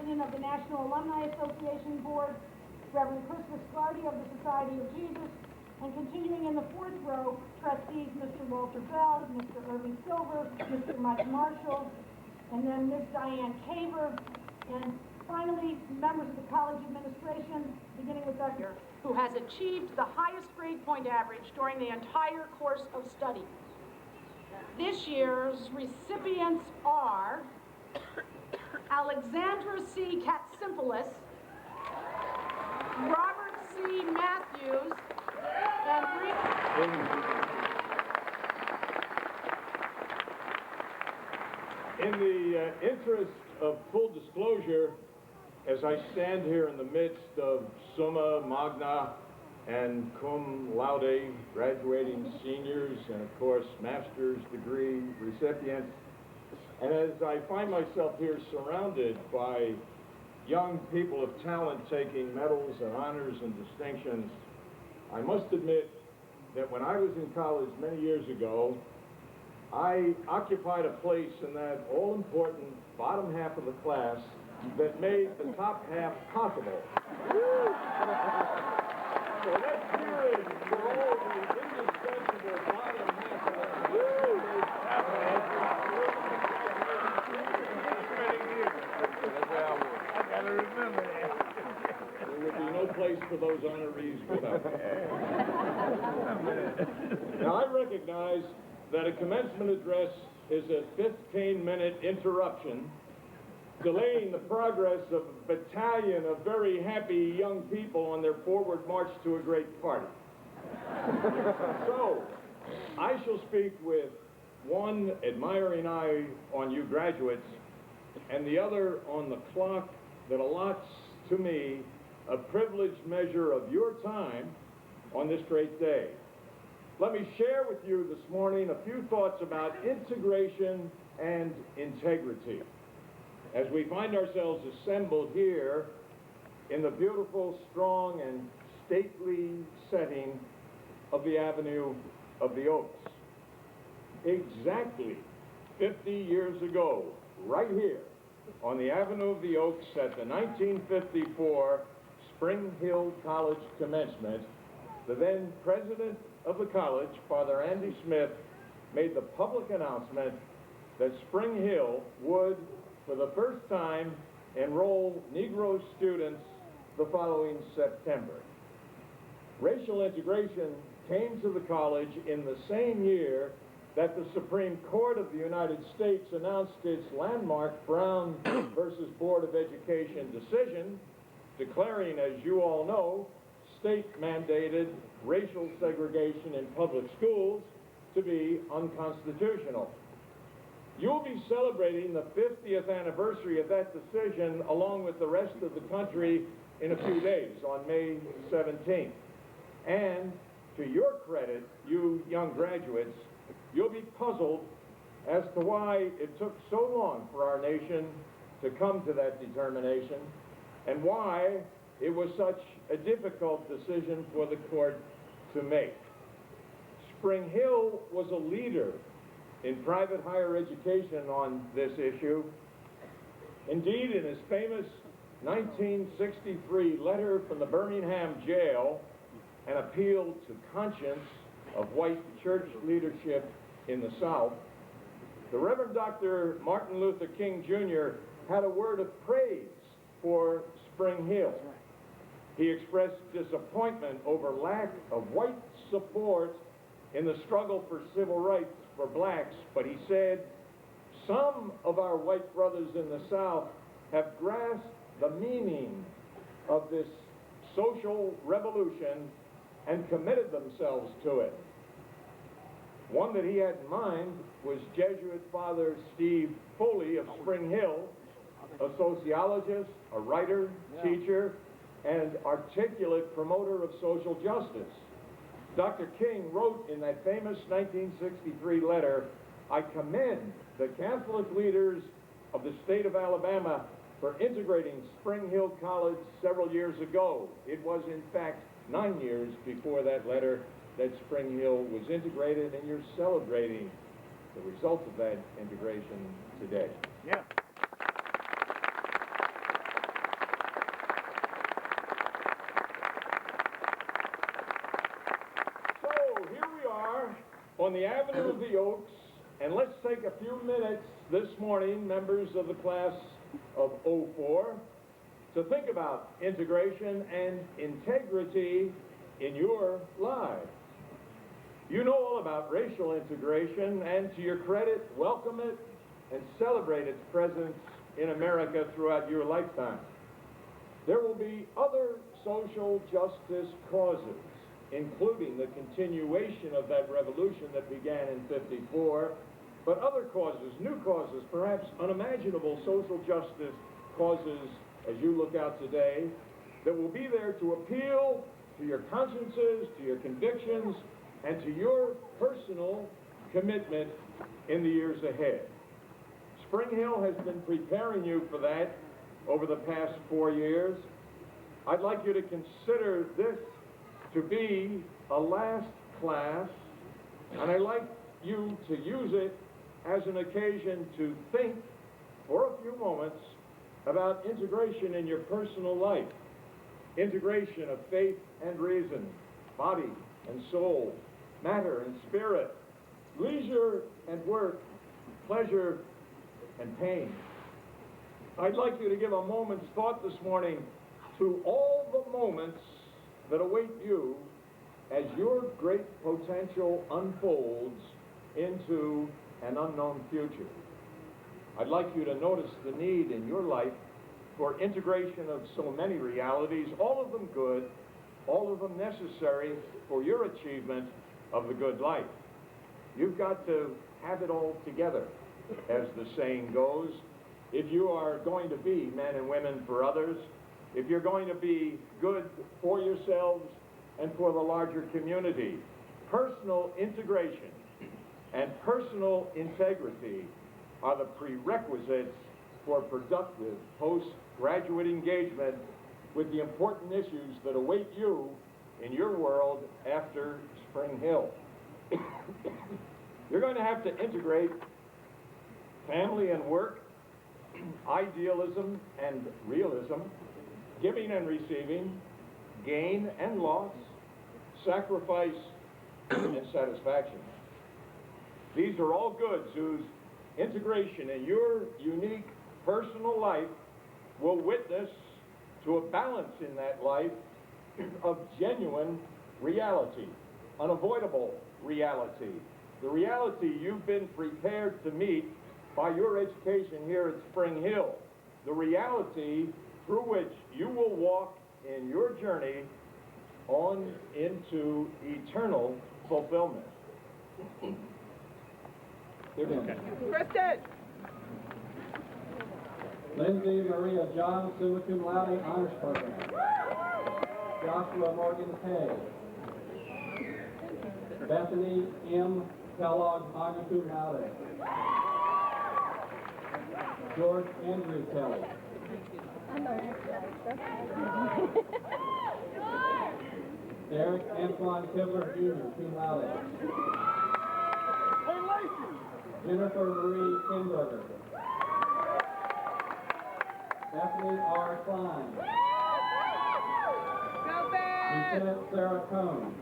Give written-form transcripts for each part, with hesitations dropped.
President of the National Alumni Association Board, Reverend Christopher Scardi of the Society of Jesus, and continuing in the fourth row, trustees Mr. Walter Bell, Mr. Irving Silver, Mr. Mike Marshall, and then Ms. Diane Caver, and finally, members of the college administration, beginning with Dr. who has achieved the highest grade point average during the entire course of study. This year's recipients are Alexandra C. Katsimpoulos, Robert C. Matthews, and in the interest of full disclosure, as I stand here in the midst of summa magna and cum laude graduating seniors and, of course, master's degree recipients, and as I find myself here surrounded by young people of talent taking medals and honors and distinctions, I must admit that when I was in college many years ago, I occupied a place in that all-important bottom half of the class that made the top half possible. So let's hear it for all the indispensable bottom half of the I gotta remember that. There would be no place for those honorees without them. Now, I recognize that a commencement address is a 15-minute interruption, delaying the progress of a battalion of very happy young people on their forward march to a great party. So, I shall speak with one admiring eye on you graduates, and the other on the clock that allots to me a privileged measure of your time on this great day. Let me share with you this morning a few thoughts about integration and integrity as we find ourselves assembled here in the beautiful, strong, and stately setting of the Avenue of the Oaks. Exactly 50 years ago, right here on the Avenue of the Oaks at the 1954 Spring Hill College commencement, the then president of the college, Father Andy Smith, made the public announcement that Spring Hill would, for the first time, enroll Negro students the following September. Racial integration came to the college in the same year that the Supreme Court of the United States announced its landmark Brown versus Board of Education decision, declaring, as you all know, state-mandated racial segregation in public schools to be unconstitutional. You'll be celebrating the 50th anniversary of that decision along with the rest of the country in a few days, on May 17th. And to your credit, you young graduates, you'll be puzzled as to why it took so long for our nation to come to that determination and why it was such a difficult decision for the court to make. Spring Hill was a leader in private higher education on this issue. Indeed, in his famous 1963 letter from the Birmingham jail, an appeal to conscience of white church leadership in the South, the Reverend Dr. Martin Luther King Jr. had a word of praise for Spring Hill. He expressed disappointment over lack of white support in the struggle for civil rights for blacks, but he said, some of our white brothers in the South have grasped the meaning of this social revolution and committed themselves to it. One that he had in mind was Jesuit Father Steve Foley of Spring Hill, a sociologist, a writer, teacher, and articulate promoter of social justice. Dr. King wrote in that famous 1963 letter, I commend the Catholic leaders of the state of Alabama for integrating Spring Hill College several years ago. It was, in fact, 9 years before that letter that Spring Hill was integrated, and you're celebrating the result of that integration today. Yeah. on the Avenue of the Oaks, and let's take a few minutes this morning, members of the class of '04, to think about integration and integrity in your lives. You know all about racial integration, and to your credit, welcome it and celebrate its presence in America throughout your lifetime. There will be other social justice causes, including the continuation of that revolution that began in '54, but other causes, new causes, perhaps unimaginable social justice causes as you look out today, that will be there to appeal to your consciences, to your convictions, and to your personal commitment in the years ahead. Spring Hill has been preparing you for that over the past 4 years. I'd like you to consider this to be a last class, and I'd like you to use it as an occasion to think for a few moments about integration in your personal life. Integration of faith and reason, body and soul, matter and spirit, leisure and work, pleasure and pain. I'd like you to give a moment's thought this morning to all the moments that await you as your great potential unfolds into an unknown future. I'd like you to notice the need in your life for integration of so many realities, all of them good, all of them necessary for your achievement of the good life. You've got to have it all together, as the saying goes. If you are going to be men and women for others, if you're going to be good for yourselves and for the larger community, personal integration and personal integrity are the prerequisites for productive postgraduate engagement with the important issues that await you in your world after Spring Hill. You're going to have to integrate family and work, idealism and realism, giving and receiving, gain and loss, sacrifice and satisfaction. These are all goods whose integration in your unique personal life will witness to a balance in that life of genuine reality, unavoidable reality, the reality you've been prepared to meet by your education here at Spring Hill, the reality through which you will walk in your journey on into eternal fulfillment. Kristen! Lindsay Maria John, summa cum laude, honors program. Joshua Morgan Hay. Bethany M. Kellogg, magna cum laude. George Andrew Kelly. Eric Antoine Kibler Jr., cum laude. Jennifer Marie Kinberger. Bethany R. Klein. Go back! Lieutenant Sarah Cohn.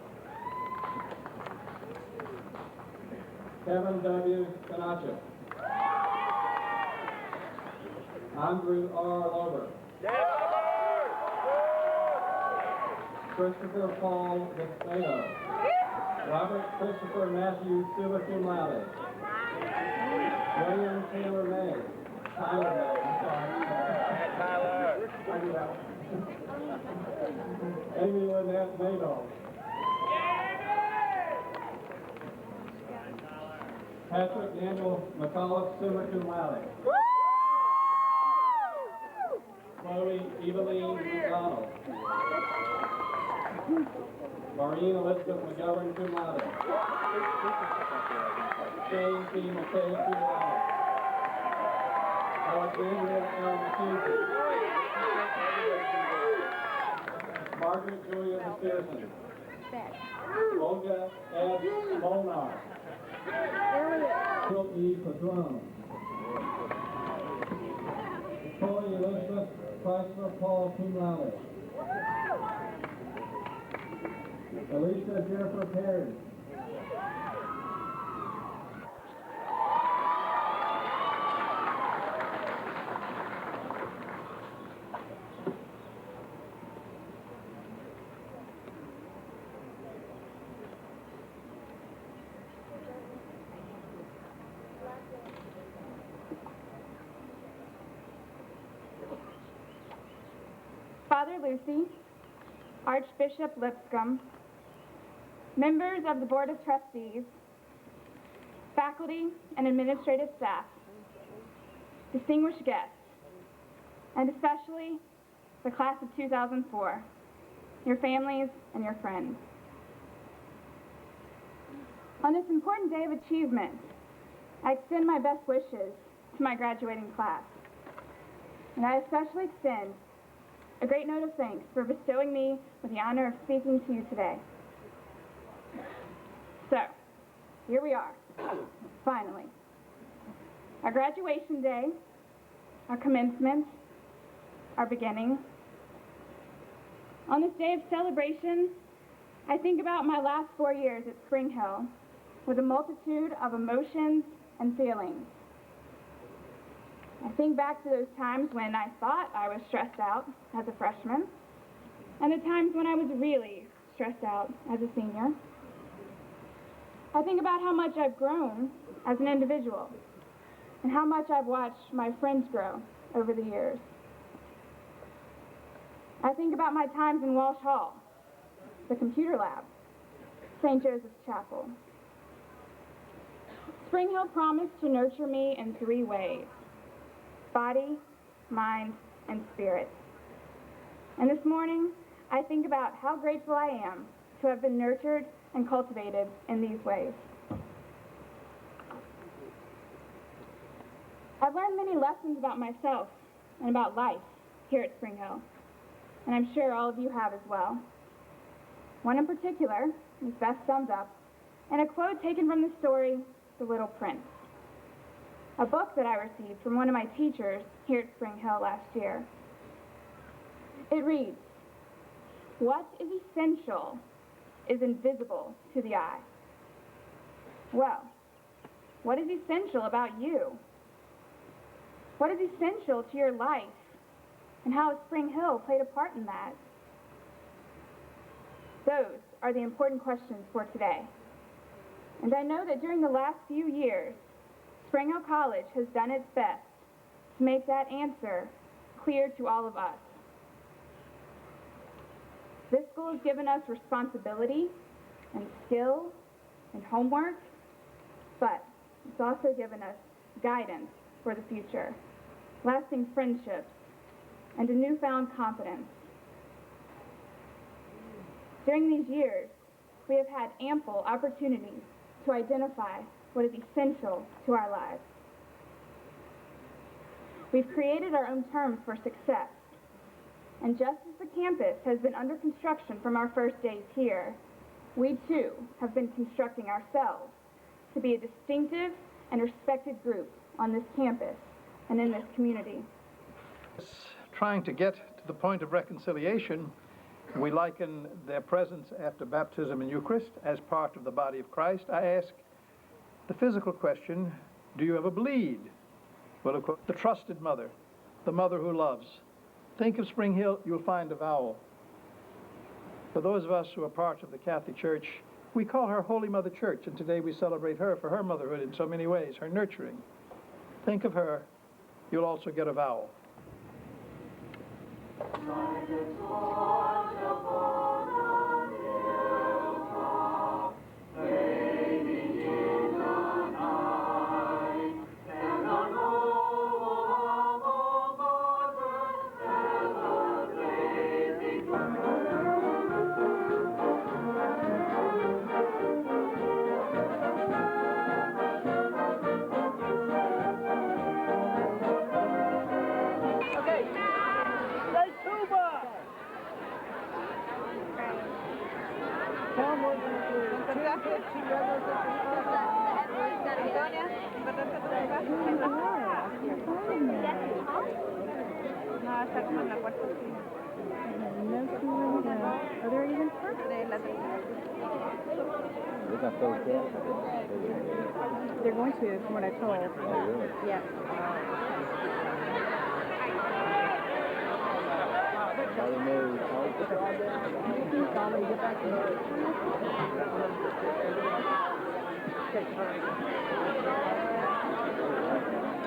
Kevin W. Kanacha. Andrew R. Lober. Christopher Paul Vespado. Robert Christopher Matthew, summa cum laude. William Taylor May. Tyler May, I'm sorry. Tyler. I do that. Amy Lynette Madoff. Patrick Daniel McCullough, summa cum laude. Chloe Eveline McDonald. Maureen Elizabeth McGovern, cum laude. Shane P. McKay, cum laude. Alexandria L. McKenzie. Margaret Julia McPherson. Olga S. Molnar. Phil E. Padron. Chloe Elizabeth Chrysler Paul, cum laude. Alicia Jennifer Perry. Father Lucy, Archbishop Lipscomb, members of the Board of Trustees, faculty and administrative staff, distinguished guests, and especially the class of 2004, your families and your friends. On this important day of achievement, I extend my best wishes to my graduating class. And I especially extend a great note of thanks for bestowing me with the honor of speaking to you today. So, here we are, finally. Our graduation day, our commencement, our beginning. On this day of celebration, I think about my last 4 years at Spring Hill with a multitude of emotions and feelings. I think back to those times when I thought I was stressed out as a freshman, and the times when I was really stressed out as a senior. I think about how much I've grown as an individual, and how much I've watched my friends grow over the years. I think about my times in Walsh Hall, the computer lab, St. Joseph's Chapel. Spring Hill promised to nurture me in 3 ways: body, mind, and spirit. And this morning, I think about how grateful I am to have been nurtured and cultivated in these ways. I've learned many lessons about myself and about life here at Spring Hill, and I'm sure all of you have as well. One in particular is best summed up in a quote taken from the story, The Little Prince, a book that I received from one of my teachers here at Spring Hill last year. It reads, "What is essential is invisible to the eye." Well, what is essential about you? What is essential to your life, and how has Spring Hill played a part in that? Those are the important questions for today. And I know that during the last few years, Spring Hill College has done its best to make that answer clear to all of us. This school has given us responsibility and skill and homework, but it's also given us guidance for the future, lasting friendships, and a newfound confidence. During these years, we have had ample opportunities to identify what is essential to our lives. We've created our own terms for success, and just as the campus has been under construction from our first days here, we too have been constructing ourselves to be a distinctive and respected group on this campus and in this community. Trying to get to the point of reconciliation, we liken their presence after baptism in Eucharist as part of the body of Christ. I ask the physical question, do you ever bleed? Well, of course, the trusted mother, the mother who loves. Think of Spring Hill, you'll find a vowel. For those of us who are part of the Catholic Church, we call her Holy Mother Church, and today we celebrate her for her motherhood in so many ways, her nurturing. Think of her, you'll also get a vowel. They're going to, from what I told. Yeah.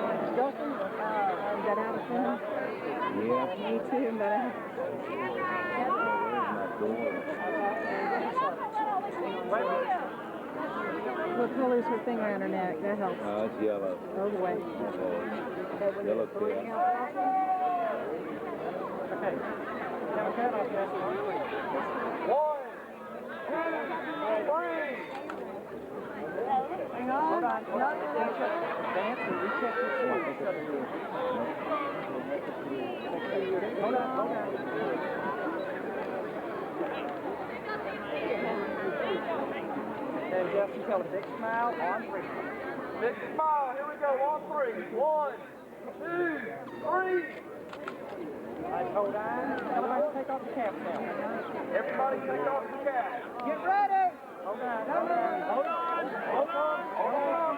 Got out of town? Yeah. Me too, but what color is her thing around her neck? That helps. It's yellow. Oh boy. Yellow tail. Hang on. Hold on. Hold on. And Jeff, you tell a big smile on three. Big smile. Here we go. On three. 1, 2, 3. Nice hold on. Everybody take off the caps now. Everybody take off the caps. Get ready. Hold on. Hold on. Hold on. Hold on. Hold on.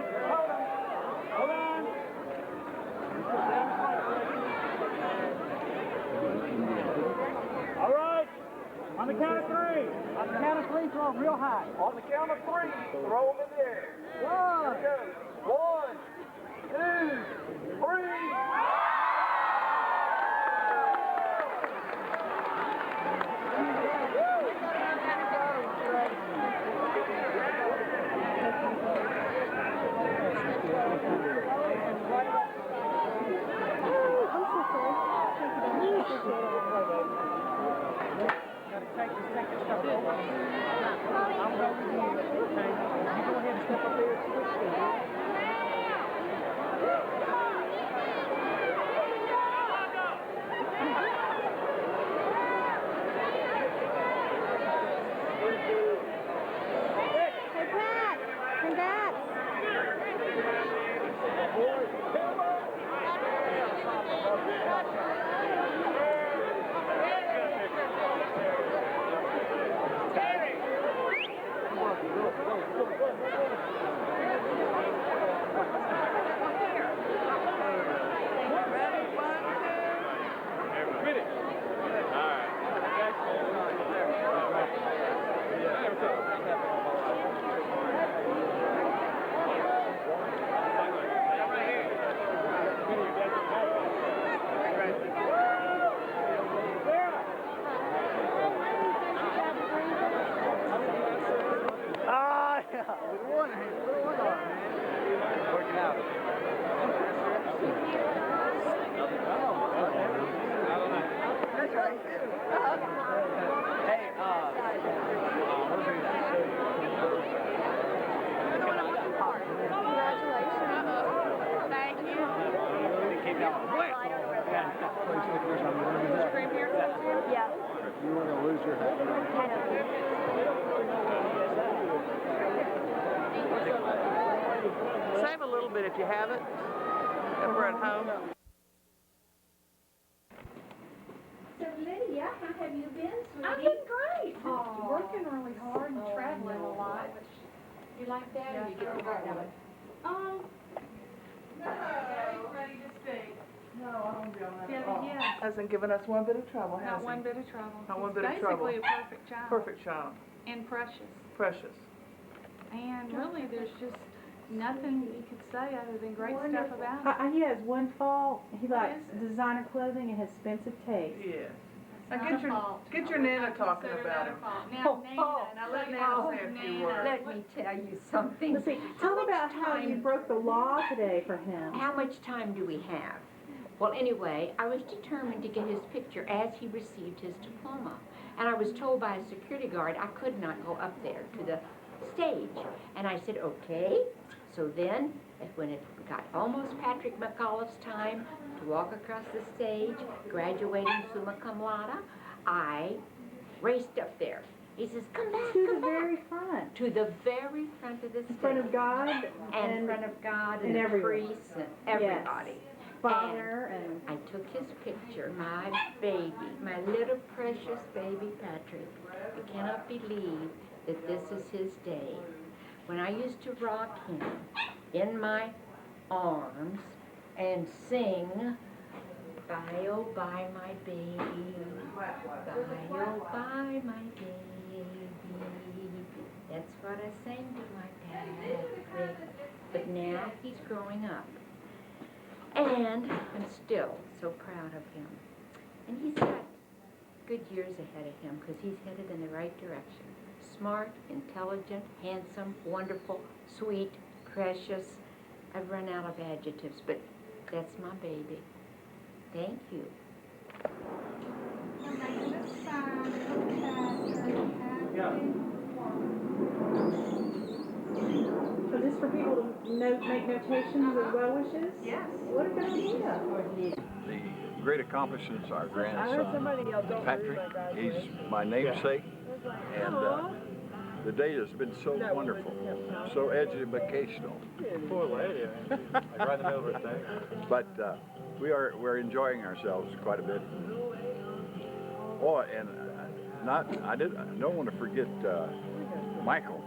Hold on. All right. On the count of 3. On the count of 3, throw them real high. On the count of 3, throw them in the air. 1. Here we go. 1, 2, 3. Save a little bit if you have it, if we're at home. So Lydia, how have you been, sweetie? I've been great. Aw. Working really hard and traveling a lot. You like that, or you get tired of it? Hasn't given us one bit of trouble, has Not he? one bit of trouble. Not one He's bit of trouble. basically a perfect child. Perfect child. And precious. Precious. And really, there's just nothing you could say other than great stuff about him. He has one fault. He likes designer clothing and has expensive taste. Yes. Now Not get a your fault. get your I Nana would talking consider about that him. a fault. Now, Nana, Let Nana say a few words. Let me tell you something. Let's see, tell me about how you broke the law today for him. How much time do we have? Well, anyway, I was determined to get his picture as he received his diploma. And I was told by a security guard I could not go up there to the stage. And I said, okay. So then, when it got almost Patrick McAuliffe's time to walk across the stage, graduating summa cum laude, I raced up there. He says, come back, To the come back. very front. To the very front of the stage. In front of God And in front of God and, and the everyone. priests and everybody. Father and... I took his picture, my baby, my little precious baby Patrick. I cannot believe that this is his day. When I used to rock him in my arms and sing, bye oh bye my baby, bye oh bye my baby. That's what I sang to my Patrick. But now he's growing up. And I'm still so proud of him. And he's got good years ahead of him because he's headed in the right direction. Smart, intelligent, handsome, wonderful, sweet, precious. I've run out of adjectives, but that's my baby. Thank you. So this for people to make notations as well wishes? Yes. What a good idea. The great accomplishments, our grandson, Patrick, he's my namesake, and the day has been so wonderful, so educational. Poor lady. Like right in the middle of her thing. But we're enjoying ourselves quite a bit. Oh, and I don't want to forget Michael.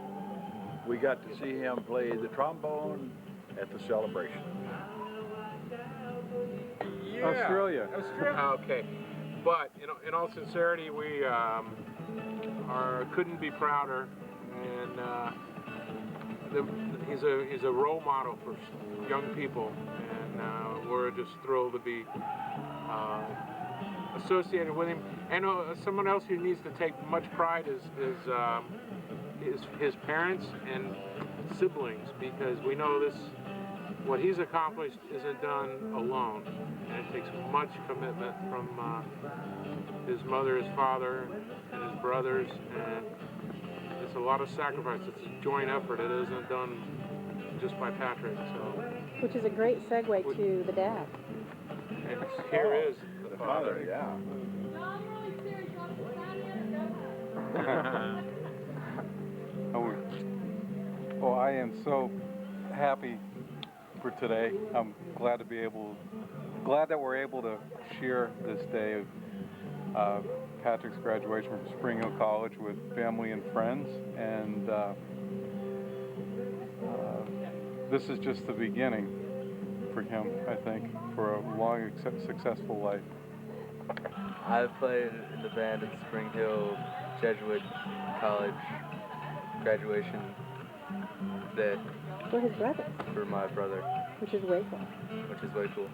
We got to see him play the trombone at the celebration. Yeah. Australia. Okay, but in all sincerity, we couldn't be prouder, and he's a role model for young people, and we're just thrilled to be associated with him. And someone else who needs to take much pride is his parents and siblings, because we know what he's accomplished isn't done alone, and it takes much commitment from his mother, his father, and his brothers, and it's a lot of sacrifice. It's a joint effort. It isn't done just by Patrick. So, which is a great segue to the dad. And here is the father. Yeah. Oh, I am so happy for today. I'm glad that we're able to share this day of Patrick's graduation from Spring Hill College with family and friends, and this is just the beginning for him, I think, for a long, successful life. I've played in the band at Spring Hill Jesuit College graduation day. For his brother. For my brother. Which is way cool. Which is way cool.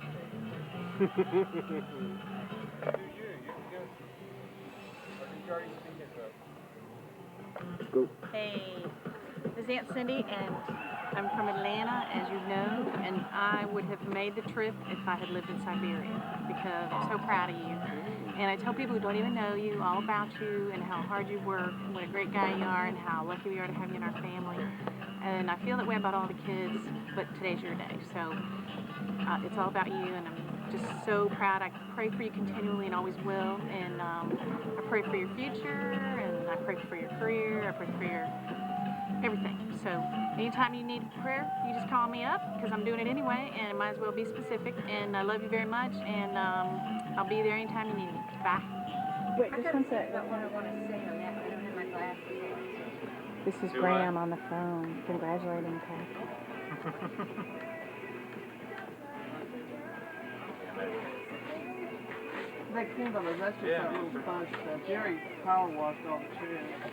Go. Hey, this is Aunt Cindy, and I'm from Atlanta, as you know, and I would have made the trip if I had lived in Siberia, because I'm so proud of you. And I tell people who don't even know you all about you and how hard you work and what a great guy you are and how lucky we are to have you in our family. And I feel that way about all the kids, but today's your day. So it's all about you, and I'm just so proud. I pray for you continually and always will. And I pray for your future, and I pray for your career. I pray for your everything. So anytime you need prayer, you just call me up, because I'm doing it anyway, and it might as well be specific. And I love you very much, and I'll be there anytime you need me. Bye. Wait, just one sec. What I want to say on that, I don't have my glasses on. This is Graham on the phone, congratulating Patrick. That candle is actually something little sponge stuff. Jerry power washed all the chairs.